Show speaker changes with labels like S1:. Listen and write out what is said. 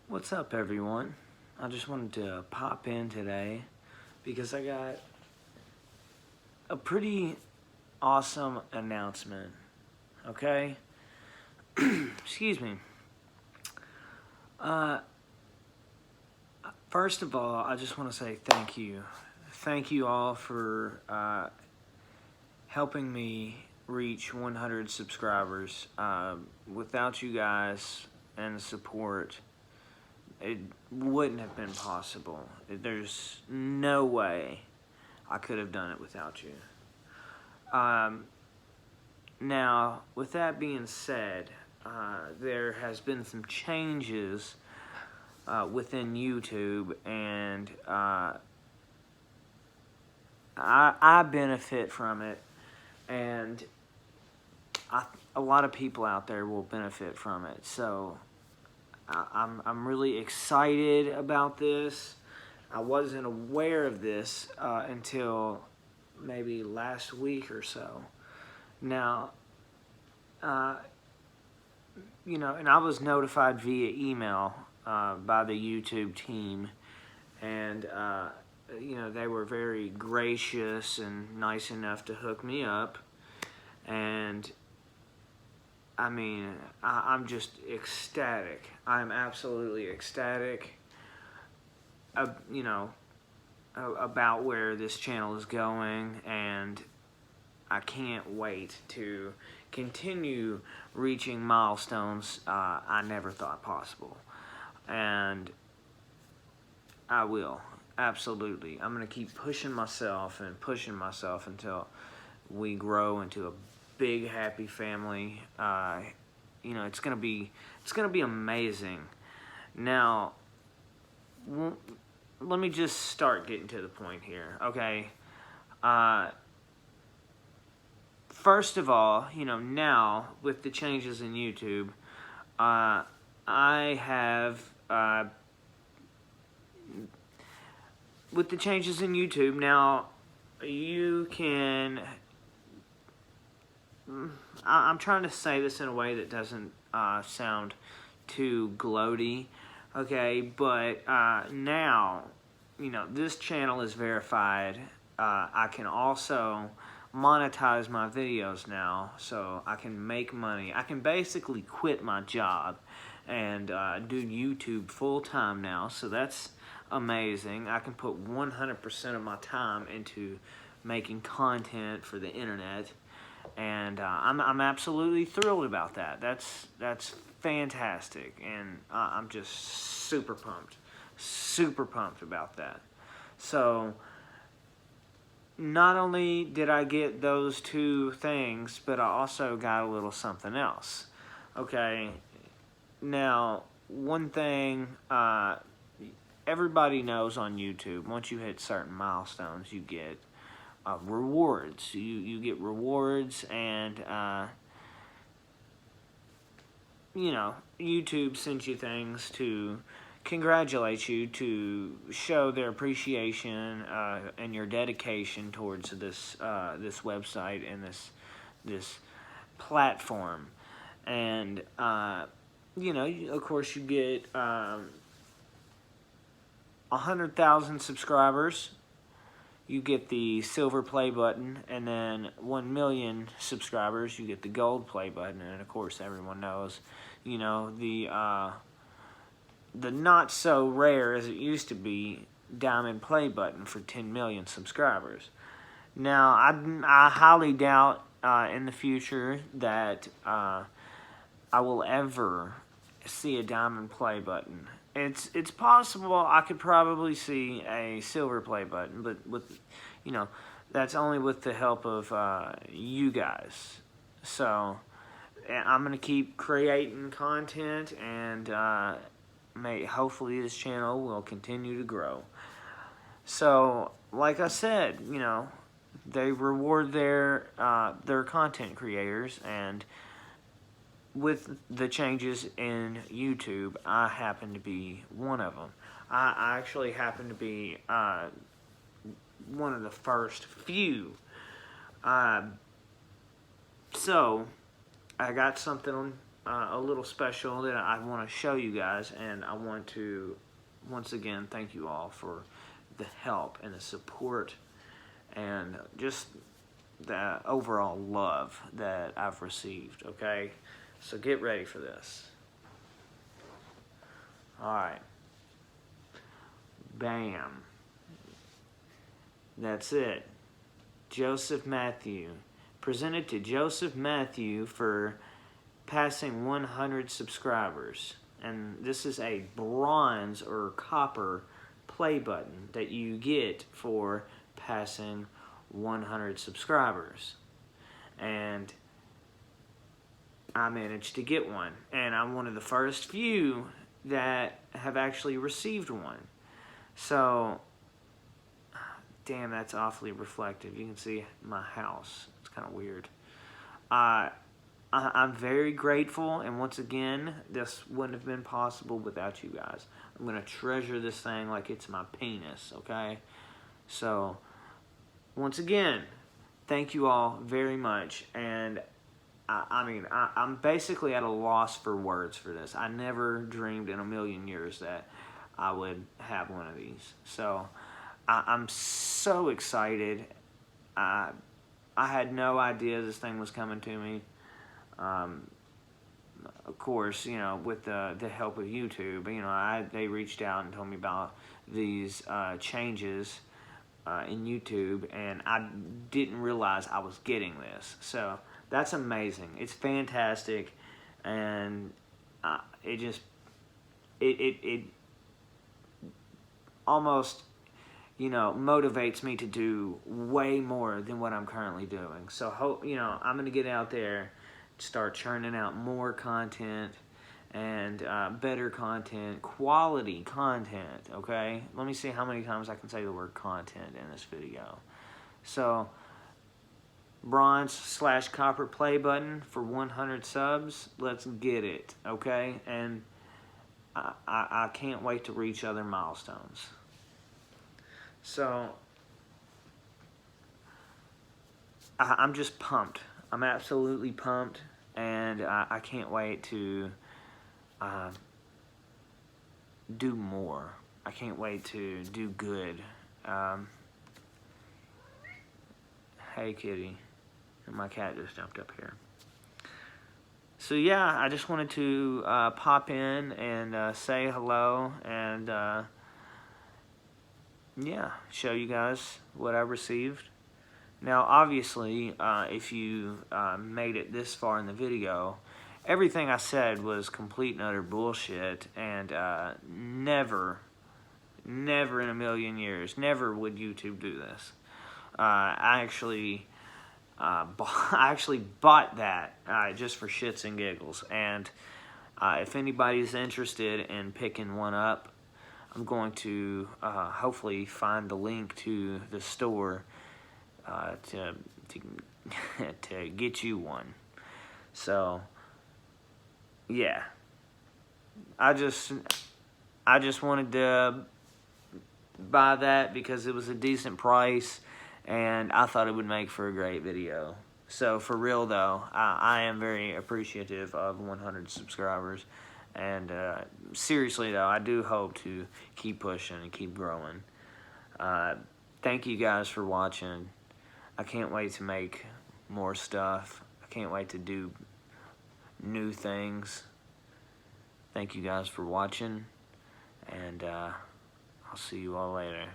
S1: What's up, everyone? I just wanted to pop in today because I got a pretty awesome announcement. Okay? Excuse me. Uh, First of all, I just want to say thank you. Thank you all for helping me reach 100 subscribers. Without you guys and the support, it wouldn't have been possible. There's no way I could have done it without you. Now, with that being said, there has been some changes within YouTube, and I benefit from it, and a lot of people out there will benefit from it. So I'm really excited about this. I wasn't aware of this until maybe last week or so. Now, and I was notified via email by the YouTube team, and they were very gracious and nice enough to hook me up, and I mean, I'm just ecstatic. I'm absolutely ecstatic, about where this channel is going, and I can't wait to continue reaching milestones I never thought possible. And I will, absolutely. I'm going to keep pushing myself until we grow into a big happy family. It's going to be amazing. Now, let me just start getting to the point here, okay? First of all, now with the changes in YouTube, I have with the changes in YouTube now, you can. I'm trying to say this in a way that doesn't sound too gloaty, okay? But now, this channel is verified. I can also monetize my videos now, so I can make money. I can basically quit my job and do YouTube full-time now, so that's amazing. I can put 100% of my time into making content for the internet, and I'm absolutely thrilled about that. That's fantastic, and I'm just super pumped about that. So not only did I get those two things, but I also got a little something else. Okay, now one thing everybody knows on YouTube, once you hit certain milestones, you get rewards. You get rewards, and YouTube sends you things to congratulate you, to show their appreciation and your dedication towards this website and this platform. And of course, you get 100,000 subscribers, you get the silver play button, and then 1 million subscribers, you get the gold play button. And of course, everyone knows, the not so rare as it used to be diamond play button for 10 million subscribers. Now, I highly doubt in the future that I will ever see a diamond play button. It's possible I could probably see a silver play button, but that's only with the help of you guys. So I'm gonna keep creating content, and hopefully this channel will continue to grow. So, like I said, they reward their content creators, and with the changes in YouTube, I happen to be one of them. I actually happen to be one of the first few. So, I got something a little special that I want to show you guys, and I want to once again thank you all for the help and the support and just the overall love that I've received. Okay, so get ready for this. All right, bam, that's it. Joseph Matthew, presented to Joseph Matthew for passing 100 subscribers. And this is a bronze or copper play button that you get for passing 100 subscribers. And I managed to get one, and I'm one of the first few that have actually received one. So damn, that's awfully reflective. You can see my house. It's kind of weird. I'm very grateful, and once again, this wouldn't have been possible without you guys. I'm going to treasure this thing like it's my penis, okay? So, once again, thank you all very much, and I'm basically at a loss for words for this. I never dreamed in a million years that I would have one of these. So, I'm so excited. I had no idea this thing was coming to me. Of course, you know, with the help of YouTube, you know, they reached out and told me about these changes in YouTube, and I didn't realize I was getting this. So that's amazing. It's fantastic, and it almost, you know, motivates me to do way more than what I'm currently doing. So, you know, I'm gonna get out there, start churning out more content and better content, quality content, okay? Let me see how many times I can say the word content in this video. So, bronze/copper play button for 100 subs. Let's get it, okay? And I can't wait to reach other milestones. So, I'm just pumped. I'm absolutely pumped, and I can't wait to do more. I can't wait to do good. Hey, kitty. My cat just jumped up here. So, yeah, I just wanted to pop in and say hello and, yeah, show you guys what I received. Now, obviously, if you made it this far in the video, everything I said was complete and utter bullshit, and never in a million years, never would YouTube do this. I actually bought that just for shits and giggles, and if anybody's interested in picking one up, I'm going to hopefully find the link to the store to get you one. So yeah, I just wanted to buy that because it was a decent price, and I thought it would make for a great video. So for real though, I am very appreciative of 100 subscribers, and seriously though, I do hope to keep pushing and keep growing. Thank you guys for watching. I can't wait to make more stuff. I can't wait to do new things. Thank you guys for watching, and I'll see you all later.